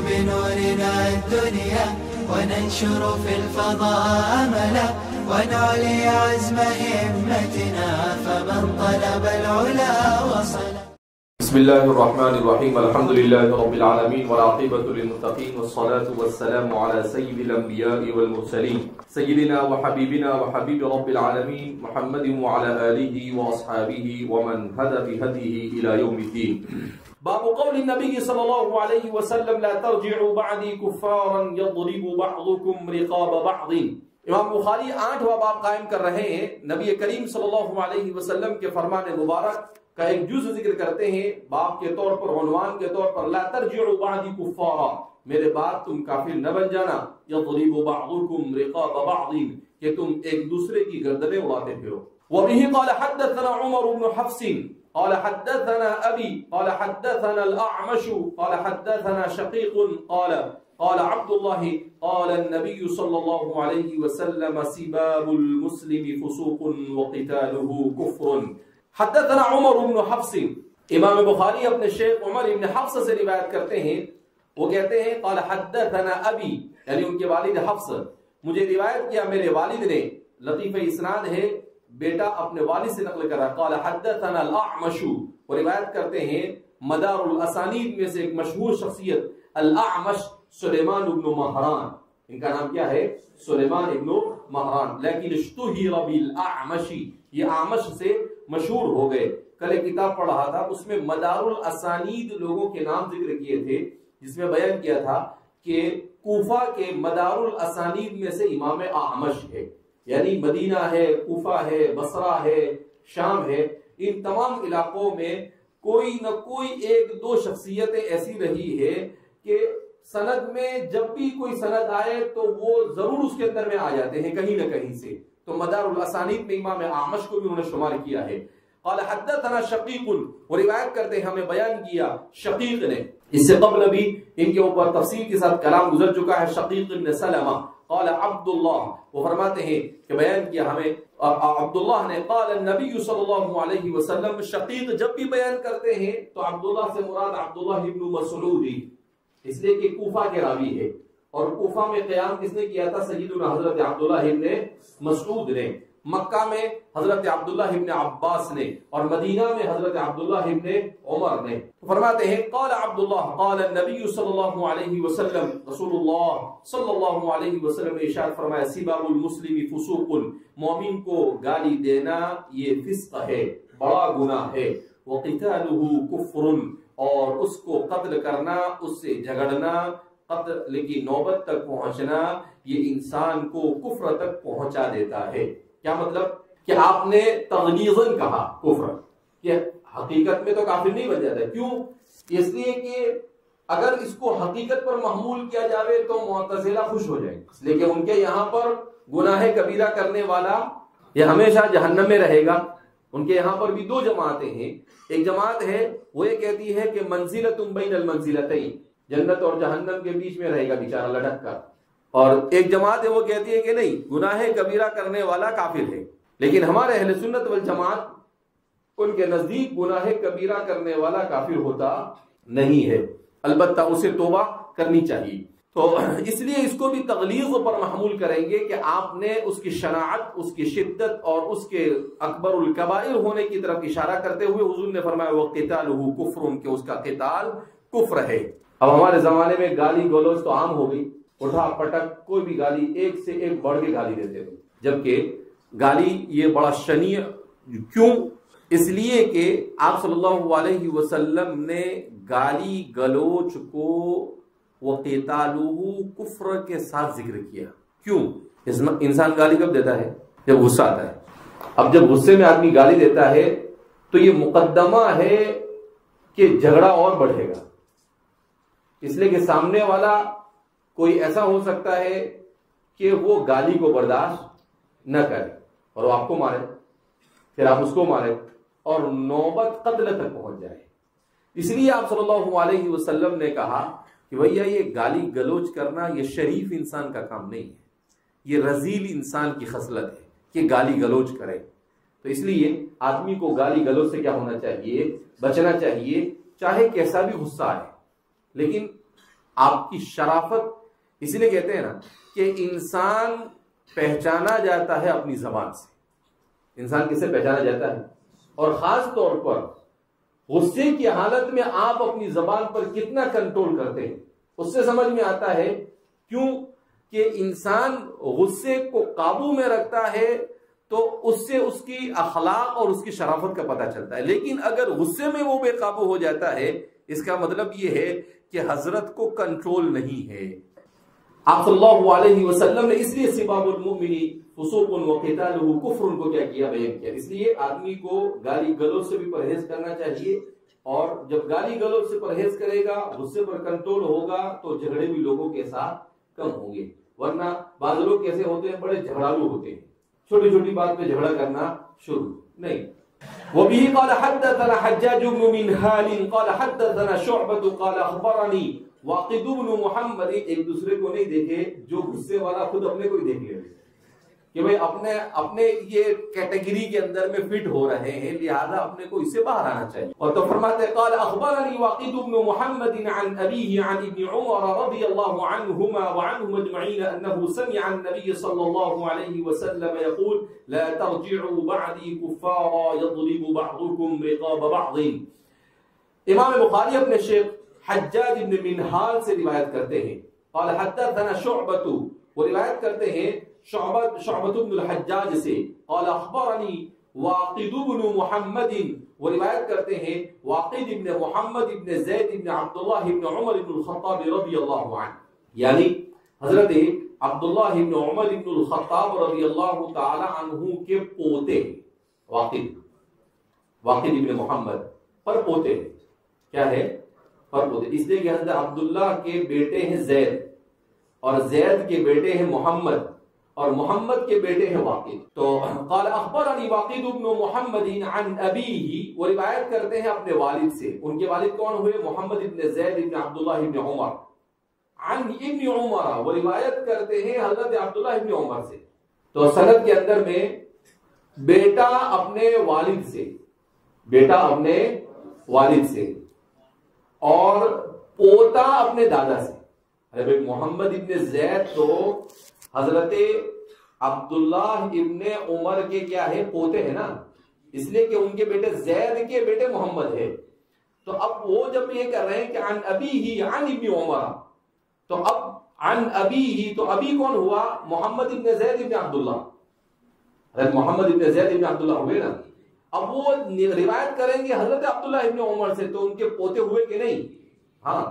بنورنا الدنيا وننشر في الفضاء أملا ونعلي عزم همتنا فمن طلب العلا وصل. بسم الله الرحمن الرحيم. الحمد لله رب العالمين والعاقبة للمتقين والصلاة والسلام على سيد الأنبياء والمرسلين سيدنا وحبيبنا وحبيب رب العالمين محمد وعلى آله وأصحابه ومن هدى بهديه إلى يوم الدين. باب قول النبي صلى الله عليه وسلم لا ترجعوا بعدي كفارا يضرب بعضكم رقاب بعض. امام بخاری 8واں باب قائم کر رہے ہیں. نبی کریم صلی اللہ علیہ وسلم کے فرمان مبارک کا ایک جز ذکر کرتے ہیں باب کے طور پر، عنوان کے طور پر، لا ترجعوا بعدی کفارا، میرے بعد تم کافر نہ بن جانا، یضرب بعضکم رقاب بعض، کہ تم ایک دوسرے کی گردنیں اڑاتے پھرو. وبه قال حدثنا عمر بن حفص قال حدثنا ابي قال حدثنا الاعمش قال حدثنا شقيق قال عبد الله قال النبي صلى الله عليه وسلم سباب المسلم فسوق وقتاله كفر. حدثنا عمر بن حفص، امام بخاری اپنے شیخ عمر بن حفص سے روایت کرتے ہیں. وہ کہتے ہیں قال حدثنا ابی، یعنی ان کے والد حفص، مجھے روایت کیا میرے والد نے. لطیف اسناد ہے، بیٹا اپنے والد سے نقل کر رہا. قال حدثنا الاعمش، وہ روایت کرتے ہیں مدار الاسانید میں سے ایک مشہور شخصیت الاعمش سلیمان ابن مہران. ان کا نام کیا ہے؟ سلیمان ابن مہران، لیکن اشتہر بالاعمش، یہ اعمش سے مشہور ہو گئے. کل ایک کتاب پڑھ رہا تھا، اس میں مدار الاسانید لوگوں کے نام ذکر کیے تھے، جس میں بیان کیا تھا کہ کوفہ کے مدار الاسانید میں سے امام اعمش ہے. یعنی مدینہ ہے، کوفہ ہے، بصرہ ہے، شام ہے، ان تمام علاقوں میں کوئی نہ کوئی ایک دو شخصیتیں ایسی رہی ہے کہ سند میں جب بھی کوئی سند آئے تو وہ ضرور اس کے اندر میں آ جاتے ہیں کہیں نہ کہیں سے. تو مدار الاسانید میں امام اعمش کو بھی انہوں نے شمار کیا ہے. قال حدثنا شقیق، وہ روایت کرتے ہیں ہمیں بیان کیا شقیق نے. اس سے قبل بھی ان کے اوپر تفصیل کے ساتھ کلام گزر چکا ہے. شقیق بن سلمہ قال عبد اللہ، وہ فرماتے ہیں کہ بیان کیا ہمیں عبداللہ نے. قال النبی صلی اللہ علیہ وسلم، شقیق جب بھی بیان کرتے ہیں تو عبداللہ سے مراد عبداللہ ابن مسعود، اس لیے کہ کوفہ کے راوی ہے، اور کوفہ میں قیام کس نے کیا تھا؟ سیدنا حضرت عبداللہ ابن مسعود نے. مکہ میں حضرت عبداللہ ابن عباس نے، اور مدینہ میں حضرت عبداللہ ابن عمر نے. فرماتے ہیں قال عبداللہ قال النبی صلی اللہ علیہ وسلم، رسول اللہ صلی اللہ علیہ وسلم نے ارشاد فرمایا سباب المسلم فسوق، مومن کو گالی دینا یہ فسق ہے، بڑا گناہ ہے. وقتالہ کفر، اور اس کو قتل کرنا، اس سے جھگڑنا، قتل کی نوبت تک پہنچنا، یہ انسان کو کفر تک پہنچا دیتا ہے. کیا مطلب؟ کہ آپ نے تغلیظاً کہا کفر، کہ حقیقت میں تو کافر نہیں بن جاتا. کیوں؟ اس لیے کہ اگر اس کو حقیقت پر محمول کیا جاوے تو معتزلہ خوش ہو جائیں، لیکن ان کے یہاں پر گناہ کبیرہ کرنے والا یہ ہمیشہ جہنم میں رہے گا. ان کے یہاں پر بھی دو جماعتیں ہیں. ایک جماعت ہے وہ یہ کہتی ہے کہ منزلۃ بین المنزلتین، جنت اور جہنم کے بیچ میں رہے گا بیچارہ لٹک کر. اور ایک جماعت ہے وہ کہتی ہے کہ نہیں، گناہ کبیرہ کرنے والا کافر ہے. لیکن ہمارے اہل سنت والجماعت ان کے نزدیک گناہ کبیرہ کرنے والا کافر ہوتا نہیں ہے، البتہ اسے توبہ کرنی چاہیے. تو اس لیے اس کو بھی تغلیظ پر محمول کریں گے کہ آپ نے اس کی شناعت، اس کی شدت اور اس کے اکبر الکبائر ہونے کی طرف اشارہ کرتے ہوئے حضور نے فرمایا وقتالہ کفر، کہ اس کا قتال کفر ہے. اب ہمارے زمانے میں گالی گلوچ تو عام ہو گئی، اٹھا پٹک کوئی بھی گالی ایک سے ایک بڑھ کے گالی دیتے تھے. جبکہ گالی یہ بڑا شنیع، کیوں؟ اس لیے کہ آپ صلی اللہ علیہ وسلم نے گالی گلوچ کو وقتالہ کفر کے ساتھ ذکر کیا. کیوں؟ انسان گالی کب دیتا ہے؟ جب غصہ آتا ہے. اب جب غصے میں آدمی گالی دیتا ہے تو یہ مقدمہ ہے کہ جھگڑا اور بڑھے گا، اس لیے کہ سامنے والا کوئی ایسا ہو سکتا ہے کہ وہ گالی کو برداشت نہ کرے اور وہ آپ کو مارے، پھر آپ اس کو مارے اور نوبت قتل تک پہنچ جائے. اس لیے آپ صلی اللہ علیہ وسلم نے کہا کہ بھیا یہ گالی گلوچ کرنا یہ شریف انسان کا کام نہیں ہے، یہ رذیل انسان کی خصلت ہے کہ گالی گلوچ کرے. تو اس لیے آدمی کو گالی گلوچ سے کیا ہونا چاہیے؟ بچنا چاہیے، چاہے کیسا بھی غصہ آئے. لیکن آپ کی شرافت، اس لیے کہتے ہیں نا کہ انسان پہچانا جاتا ہے اپنی زبان سے. انسان کس سے پہچانا جاتا ہے؟ اور خاص طور پر غصے کی حالت میں آپ اپنی زبان پر کتنا کنٹرول کرتے ہیں اس سے سمجھ میں آتا ہے. کیوں کہ انسان غصے کو قابو میں رکھتا ہے تو اس سے اس کی اخلاق اور اس کی شرافت کا پتہ چلتا ہے. لیکن اگر غصے میں وہ بے قابو ہو جاتا ہے، اس کا مطلب یہ ہے کہ حضرت کو کنٹرول نہیں ہے. آپ صلی اللہ علیہ وسلم نے اس لیے سباب المؤمن فسوق وقتالہ کفر کو کیا کیا، بیان کیا. اس لیے آدمی کو گالی گلوچ سے بھی پرہیز کرنا چاہیے، اور جب گالی گلوچ سے پرہیز کرے گا، غصے پر کنٹرول ہوگا تو جھگڑے بھی لوگوں کے ساتھ کم ہوں گے. ورنہ بعض لوگ کیسے ہوتے ہیں، بڑے جھگڑالو ہوتے ہیں، چھوٹی چھوٹی بات پہ جھگڑا کرنا شروع نہیں. وبه قال حدثنا حجاج بن منهال قال حدثنا شعبة قال اخبرني واقد بن محمد. ایک دوسرے کو نہیں دیکھے، جو غصے والا خود اپنے کو ہی دیکھ لے کہ بھئی اپنے یہ کیٹیگری کے اندر میں فٹ ہو رہے ہیں، لہذا اپنے کو اس سے باہر آنا چاہیے. اور تو فرماتے قال اخبرني واقد بن محمد عن ابيه عن ابن عمر رضي الله عنهما وعنهم اجمعين انه سمع النبي صلى الله عليه وسلم يقول لا ترجعوا بعدي كفارا يضرب بعضكم رقاب بعض. امام بخاری اپنے شیخ حجاج بن منہال سے روایت کرتے ہیں. قال حدثنا شعبة، وہ روایت کرتے ہیں شعبۃ بن الحجاج سے. قال اخبرني واقد بن محمد، وہ روایت کرتے ہیں واقد ابن محمد ابن زید ابن عبداللہ ابن عمر ابن الخطاب رضی اللہ عنہ، یعنی حضرت عبداللہ ابن عمر ابن الخطاب رضی اللہ تعالی عنہ کے پوتے. واقد ابن محمد پر پوتے کیا ہے؟ پر پوتے. اس لیے کہ حضرت عبداللہ کے بیٹے ہیں زید، اور زید کے بیٹے ہیں محمد، اور محمد کے بیٹے ہیں واقد. تو قال اخبرني واقد بن محمد عن ابيه، وہ روایت کرتے ہیں اپنے والد سے. ان کے والد کون ہوئے؟ محمد ابن زید ابن عبداللہ ابن عمر. عن ابن عمر، وہ روایت کرتے ہیں حضرت عبداللہ ابن عمر سے. تو سند کے اندر میں بیٹا اپنے والد سے، بیٹا اپنے والد سے، اور پوتا اپنے دادا سے. ارے محمد ابن زید تو حضرت عبداللہ ابن عمر کے کیا ہے؟ پوتے ہیں نا، اس لیے کہ ان کے بیٹے زید کے بیٹے محمد ہے. تو اب وہ جب یہ کر رہے ہیں کہ عن ابیہ عن ابن عمر، تو اب عن ابیہ، تو ابی کون ہوا؟ محمد ابن زید ابن عبداللہ. حضرت محمد ابن زید ابن عبداللہ ہوئے نا. اب وہ روایت کریں گے حضرت عبداللہ ابن عمر سے، تو ان کے پوتے ہوئے کہ نہیں؟ ہاں.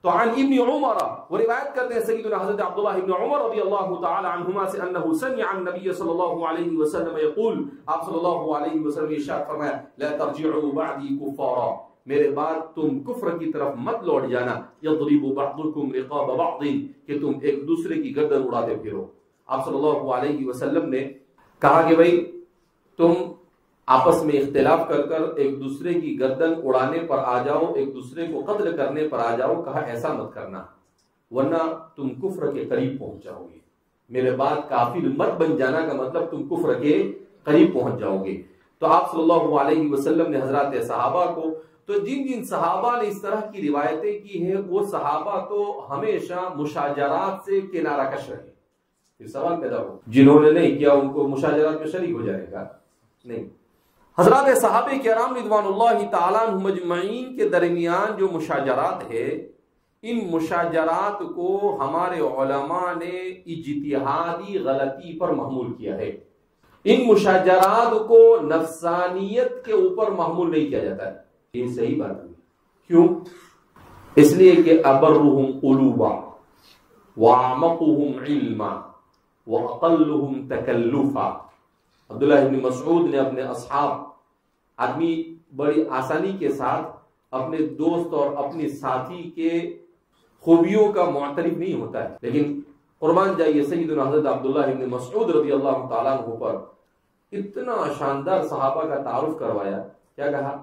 تو عن ابن عمر، وہ روایت کرتے ہیں سیدنا حضرت عبداللہ ابن عمر رضی اللہ تعالی عنہما سے انہ سمع النبی صلی اللہ علیہ وسلم یقول، آپ صلی اللہ علیہ وسلم ارشاد فرمایا لا ترجعوا بعدی کفارا، میرے بعد تم کفر کی طرف مت لوٹ جانا. یضرب بعضکم رقاب بعض، کہ تم ایک دوسرے کی گردن اڑاتے پھرو. آپ صلی اللہ علیہ وسلم نے کہا کہ بھئی تم آپس میں اختلاف کر کر ایک دوسرے کی گردن اڑانے پر آ جاؤ، ایک دوسرے کو قتل کرنے پر آ جاؤ. کہا ایسا مت کرنا، ورنہ تم کفر کے قریب پہنچ جاؤ گے. میرے بعد کافر مت بن جانا کا مطلب تم کفر کے قریب پہنچ جاؤ گے. تو آپ صلی اللہ علیہ وسلم نے حضرات صحابہ کو، تو جن صحابہ نے اس طرح کی روایتیں کی ہیں وہ صحابہ تو ہمیشہ مشاجرات سے کنارہ کش رہے. پھر سوال پیدا ہو، جنہوں نے نہیں کیا ان کو مشاجرات میں شریک ہو جائے گا؟ نہیں. حضرات صحابہ کرام رضوان اللہ تعالیٰ عنہم اجمعین کے درمیان جو مشاجرات ہے، ان مشاجرات کو ہمارے علماء نے اجتہادی غلطی پر محمول کیا ہے. ان مشاجرات کو نفسانیت کے اوپر محمول نہیں کیا جاتا ہے. یہ صحیح بات ہے. کیوں؟ اس لیے کہ ابرہم قلوبا واعمقہم علما واقلہم تکلفا. عبداللہ ابن مسعود نے اپنے اصحاب، آدمی بڑی آسانی کے ساتھ اپنے دوست اور اپنی ساتھی کے خوبیوں کا معترف نہیں ہوتا ہے، لیکن قربان جائیے سیدنا حضرت عبداللہ ابن مسعود رضی اللہ تعالیٰ عنہ پر اتنا شاندار صحابہ کا تعارف کروایا. کیا کہا؟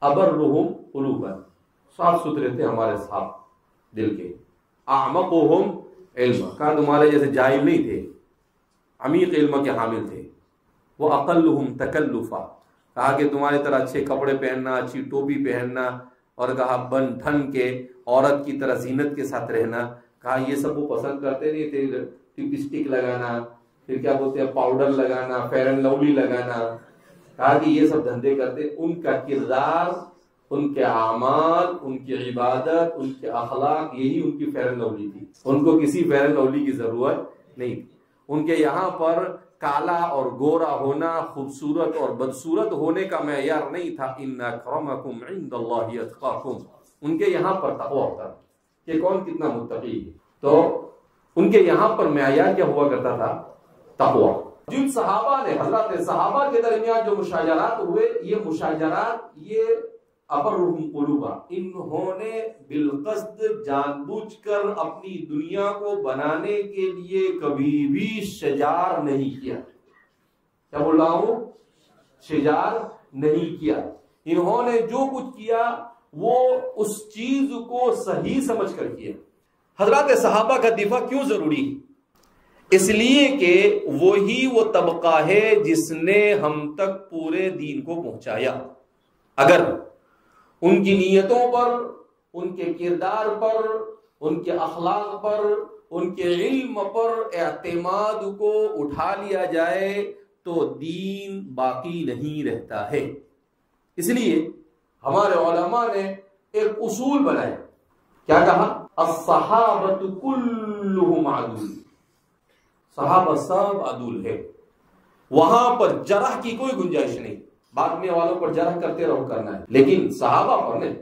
ابرہم قلوبا، صاف ستھرے تھے ہمارے صحاب دل کے. اعمقہم علما، کہا تمہارے جیسے جاہل نہیں تھے، عمیق علم کے حامل تھے. وہ اقلہم تکلفا، کہا کہ تمہاری طرح اچھے کپڑے پہننا، اچھی ٹوپی پہننا، اور کہا بن ٹھن کے عورت کی طرح زینت کے ساتھ رہنا. کہا یہ سب وہ پسند کرتے نہیں تھے, لپسٹک لگانا, پھر کیا بولتے ہیں پاؤڈر لگانا, فیئر اینڈ لولی لگانا. کہا کہ یہ سب دھندے کرتے. ان کا کردار, ان کے اعمال, ان کی عبادت, ان کے اخلاق, یہی ان کی فیئر اینڈ لولی تھی. ان کو کسی فیئر اینڈ لولی کی ضرورت نہیں تھی. ان کے یہاں پر کالا اور گورا ہونا, خوبصورت اور بدصورت ہونے کا معیار نہیں تھا. ان اکرمکم عند اللہ اتقاکم. ان کے یہاں پر تقوی ہوتا کہ کون کتنا متقی ہے. تو ان کے یہاں پر معیار کیا ہوا کرتا تھا؟ تقوی. جن صحابہ نے, حضرات صحابہ کے درمیان جو مشاجرات ہوئے, یہ مشاجرات یہ ابرہم قلوبا, انہوں نے بالقصد جان بوجھ کر اپنی دنیا کو بنانے کے لیے کبھی بھی شجار نہیں کیا. کیا بول رہا ہوں؟ شجار نہیں کیا. انہوں نے جو کچھ کیا وہ اس چیز کو صحیح سمجھ کر کیا. حضرات صحابہ کا دفاع کیوں ضروری ہے؟ اس لیے کہ وہی وہ طبقہ ہے جس نے ہم تک پورے دین کو پہنچایا. اگر ان کی نیتوں پر, ان کے کردار پر, ان کے اخلاق پر, ان کے علم پر اعتماد کو اٹھا لیا جائے تو دین باقی نہیں رہتا ہے. اس لیے ہمارے علماء نے ایک اصول بنایا. کیا کہا؟ الصحابۃ کلہم عدول. صحابہ سب عدول ہے. وہاں پر جرح کی کوئی گنجائش نہیں. بعد میں والوں پر جرح کرتے رہو کرنا ہے, لیکن صحابہ پر نہیں.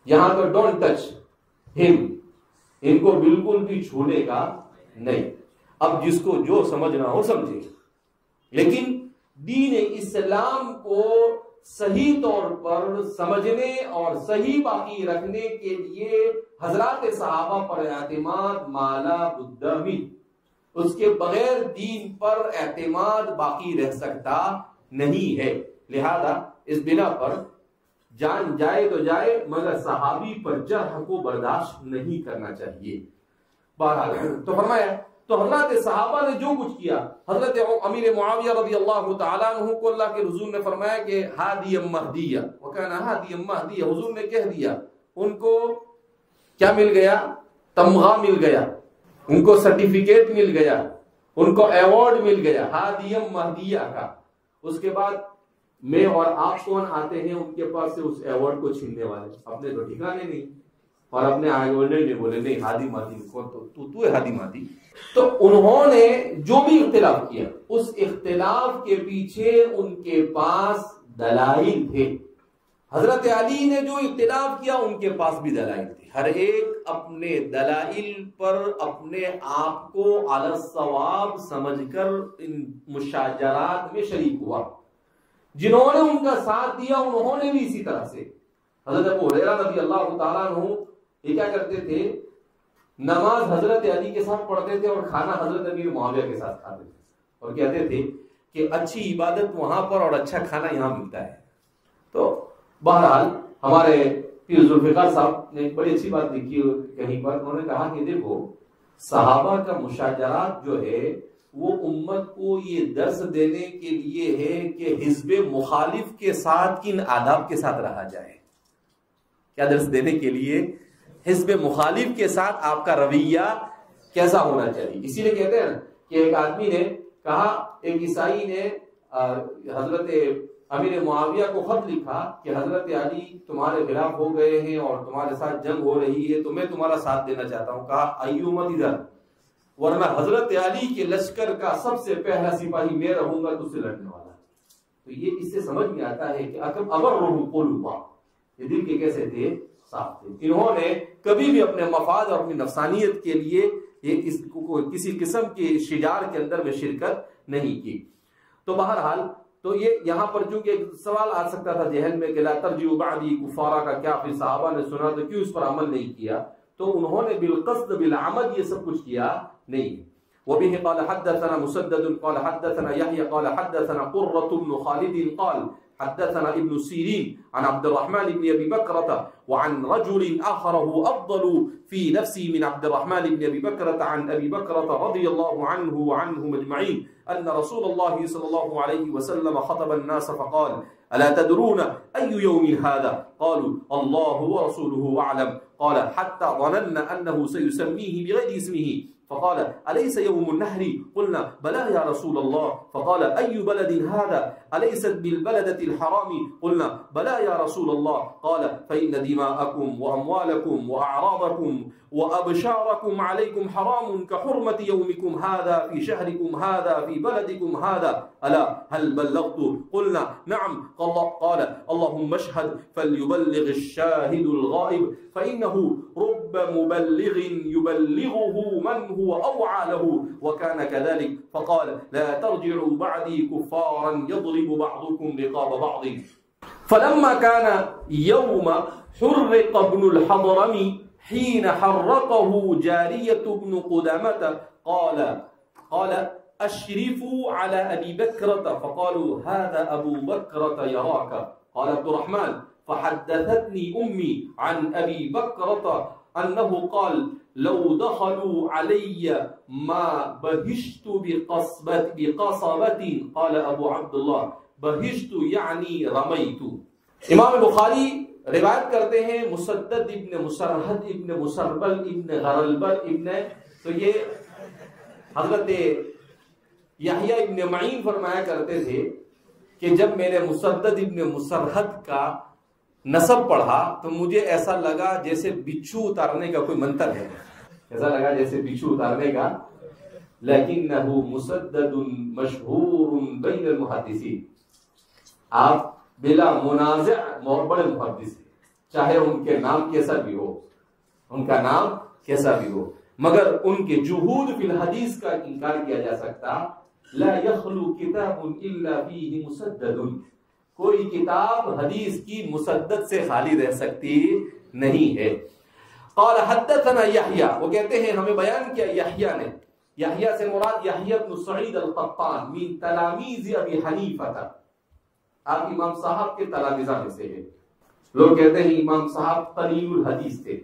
یہاں پر ڈونٹ ٹچ ہم, ان کو بالکل بھی چھونے کا نہیں. اب جس کو جو سمجھنا ہو سمجھے, لیکن دین اسلام کو صحیح طور پر سمجھنے اور صحیح باقی رکھنے کے لیے حضرات صحابہ پر اعتماد مالا بدمی. اس کے بغیر دین پر اعتماد باقی رہ سکتا نہیں ہے. لہذا اس بنا پر جان جائے تو جائے, مگر صحابی پر جرح کو برداشت نہیں کرنا چاہیے. بہرحال تو فرمایا, تو حضرات صحابہ نے جو کچھ کیا, حضرت امیر معاویہ رضی اللہ تعالیٰ عنہ کو اللہ کے حضور نے فرمایا کہ ہادی مہدیہ وکان ہادی مہدیہ. حضور نے کہہ دیا, ان کو کیا مل گیا؟ تمغہ مل گیا, ان کو سرٹیفکیٹ مل گیا, ان کو ایوارڈ مل گیا ہادی مہدیہ کا. اس کے بعد میں اور آپ کون آتے ہیں ان کے پاس سے اس ایوارڈ کو چھیننے والے؟ اپنے تو ٹھکانے نہیں, اور اپنے آگے نہیں بولے نہیں ہادی مہدی کون, تو ہے ہادی مہدی. تو انہوں نے جو بھی اختلاف کیا, اس اختلاف کے پیچھے ان کے پاس دلائل تھے. حضرت علی نے جو اختلاف کیا ان کے پاس بھی دلائل تھے. ہر ایک اپنے دلائل پر اپنے آپ کو علی الصواب سمجھ کر ان مشاجرات میں شریک ہوا. جنہوں نے ان کا ساتھ دیا انہوں نے بھی اسی طرح سے. حضرت ابو ہریرہ رضی اللہ تعالیٰ عنہ یہ کیا کرتے تھے؟ نماز حضرت علی کے ساتھ پڑھتے تھے اور کھانا حضرت امیر معاویہ کے ساتھ کھاتے تھے, اور کہتے تھے کہ اچھی عبادت وہاں پر اور اچھا کھانا یہاں ملتا ہے. تو بہرحال ہمارے پیر ذوالفقار صاحب نے ایک بڑی اچھی بات لکھی کہیں پر. انہوں نے کہا کہ دیکھو صحابہ کا مشاجرات جو ہے وہ امت کو یہ درس دینے کے لیے ہے کہ حزب مخالف کے ساتھ کن آداب کے ساتھ رہا جائے. کیا درس دینے کے لیے؟ حزب مخالف کے ساتھ آپ کا رویہ کیسا ہونا چاہیے. اسی لیے کہتے ہیں کہ ایک آدمی نے کہا, ایک عیسائی نے حضرت امیر معاویہ کو خط لکھا کہ حضرت علی تمہارے خلاف ہو گئے ہیں اور تمہارے ساتھ جنگ ہو رہی ہے, تو میں تمہارا ساتھ دینا چاہتا ہوں. کہا ایومت ادھر, ورنہ حضرت علی کے لشکر کا سب سے پہلا سپاہی میں رہوں گا تجھ سے لڑنے والا. تو یہ اس سے سمجھ میں آتا ہے کہ ابرہم قلوبا, یہ دل کے کیسے تھے؟ صاف تھے. انہوں نے کبھی بھی اپنے مفاد اور اپنی نفسانیت کے لیے کسی قسم کی شجار کے اندر میں شرکت نہیں کی. تو بہرحال تو یہ یہاں پر چونکہ ایک سوال آ سکتا تھا ذہن میں کہ لا ترجعوا بعدی کفارا کا کیا پھر صحابہ نے سنا تو کیوں اس پر عمل نہیں کیا؟ تو انہوں نے بالقصد بالعمد یہ سب کچھ کیا نہیں. وبه قال حدثنا مسدد قال حدثنا يحيى قال حدثنا قرة بن خالد قال حدثنا ابن سيرين عن عبد الرحمن بن أبي بكرة وعن رجل آخره أفضل في نفسي من عبد الرحمن بن أبي بكرة عن أبي بكرة رضي الله عنه وعنهم أجمعين أن رسول الله صلى الله عليه وسلم خطب الناس فقال ألا تدرون أي يوم هذا؟ قالوا الله ورسوله أعلم. قال حتى ظننا أنه سيسميه بغير اسمه فقال أليس يوم النحر؟ قلنا بلى يا رسول الله. فقال أي بلد هذا؟ أليست بالبلدة الحرام؟ قلنا بلى يا رسول الله. قال فإن دماءكم وأموالكم وأعراضكم وأبشاركم عليكم حرام كحرمة يومكم هذا في شهركم هذا في بلدكم هذا. ألا هل بلغت؟ قلنا نعم. قال اللهم اشهد فليبلغ الشاهد الغائب فإنه رب مبلغ يبلغه من هو أوعى له وكان كذلك. فقال لا ترجعوا بعدي كفارا يضرب بعضكم رقاب بعض. فلما كان يوم حرق ابن الحضرمي حين حرقه جارية بن قدامة قال أشرفوا على أبي بكرة فقالوا هذا أبو بكرة يراك. قال عبد الرحمن فحدثتني أمي عن أبي بكرة أنه قال لو دخلوا علي ما بهشت بقصبة. قال أبو عبد الله بهشت يعني رميت. امام بخاری روایت کرتے ہیں مسدد ابن مسرحد ابن مسربل ابن غرلبل ابن، تو یہ حضرت یحییٰ ابن معین فرمایا کرتے تھے کہ جب میں نے مسدد ابن مسرحد کا نسب پڑھا تو مجھے ایسا لگا جیسے بچھو اتارنے کا کوئی منتر ہے، ایسا لگا جیسے بچھو اتارنے کا. لیکنہ مسدد مشہور بین المحدثین، آپ بلا منازع بڑے محدث ہیں، چاہے ان کے نام کیسا بھی ہو، ان کا نام کیسا بھی ہو، مگر ان کے جہود فی الحدیث کا انکار کیا جا سکتا. لا یخلو کتاب الا فیہ مسدد، کوئی کتاب حدیث کی مسدد سے خالی رہ سکتی نہیں ہے. قال حدثنا یحییٰ، وہ کہتے ہیں ہمیں بیان کیا یحییٰ نے. یحییٰ سے مراد یحییٰ بن سعید القطان من تلاميذ ابی حنیفہ، آپ امام صاحب کے تلامذہ میں سے ہیں. لوگ کہتے ہیں امام صاحب قلیل الحدیث تھے.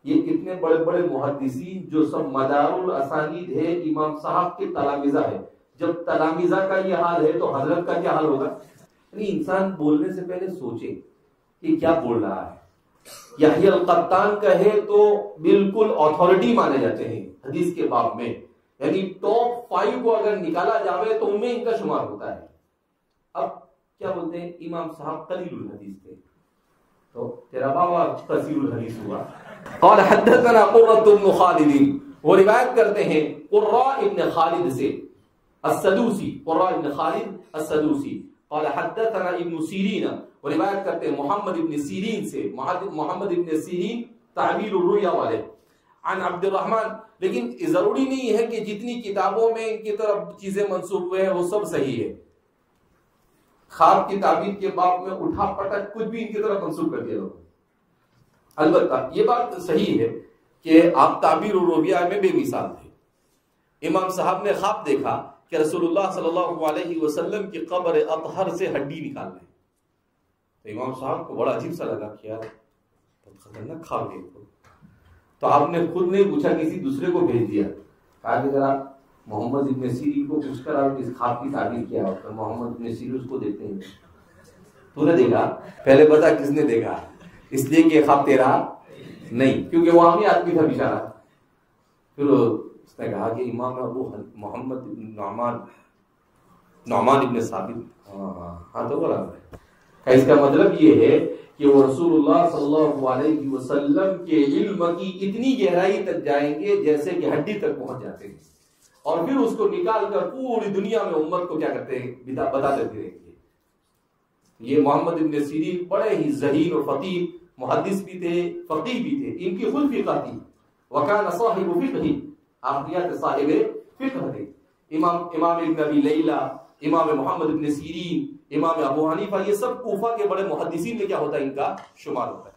یہ کتنے بڑے بڑے محدثین جو سب مدار الاسانید ہے امام صاحب کے تلامذہ ہے. جب تلامذہ کا یہ حال ہے تو حضرت کا کیا حال ہوگا؟ یعنی انسان بولنے سے پہلے سوچے کہ کیا بول رہا ہے. یحییٰ القطان کہے تو بالکل اتھارٹی مانے جاتے ہیں حدیث کے باب میں، یعنی ٹاپ 5 کو اگر نکالا جاوے تو ان میں ان کا شمار ہوتا ہے. اب کیا بولتے ہیں امام صاحب قلیل الحدیث تھے، تو تیرا بابا قصیر الحدیث ہوا. قال حدثنا قرۃ بن خالد، وہ روایت کرتے ہیں قرہ ابن خالد سے السدوسی، قرہ ابن خالد السدوسی. قال حدثنا ابن سیرین، وہ روایت کرتے ہیں محمد ابن سیرین سے، محمد ابن سیرین تعبیر الرؤیا والے، عن عبد الرحمن. لیکن ضروری نہیں ہے کہ جتنی کتابوں میں ان کی طرف چیزیں منسوب ہوئے ہیں وہ سب صحیح ہے. خواب کی تعبیر کے باب میں اٹھا پٹک کچھ بھی ان کی طرف منسوب کر دیا لوگوں. البتہ یہ بات صحیح ہے کہ آپ تعبیر الرؤیا میں بے مثال تھے. امام صاحب نے خواب دیکھا کہ رسول اللہ صلی اللہ علیہ وسلم کی قبر اطہر سے ہڈی نکال رہے ہیں. تو امام صاحب کو بڑا عجیب سا لگا کہ یار خطرناک خواب ہے. تو آپ نے خود نہیں پوچھا، کسی دوسرے کو بھیج دیا، کہا کہ ذرا محمد ابن سیرین کو پوچھ کر آپ اس خواب کی تعبیر کیا ہوتا. محمد ابن سیرین اس کو دیکھتے ہیں، تو نے دیکھا؟ پہلے بتا کس نے دیکھا؟ اس لیے کہ خواب تیرا نہیں، کیونکہ وہ عامی آدمی تھا بیچارہ. پھر اس نے کہا کہ امام ابو محمد نعمان ابن ثابت، ہاں تو بولا ہے. اس کا مطلب یہ ہے کہ وہ رسول اللہ صلی اللہ علیہ وسلم کے علم کی اتنی گہرائی تک جائیں گے جیسے کہ ہڈی تک پہنچ جاتے ہیں، اور پھر اس کو نکال کر پوری دنیا میں امت کو کیا کرتے ہیں بتاتے رہیں گے. یہ محمد ابن سیرین بڑے ہی ذہین اور فقیہ محدث بھی تھے، فقیہ بھی تھے. ان کی خود فقہ تھی، وکان صاحب فقہ، آپ صاحب فقہ تھے. امام ابن ابی لیلہ، امام محمد ابن سیرین، امام ابو حنیفہ، یہ سب کوفہ کے بڑے محدثین میں کیا ہوتا ہے ان کا شمار ہوتا ہے.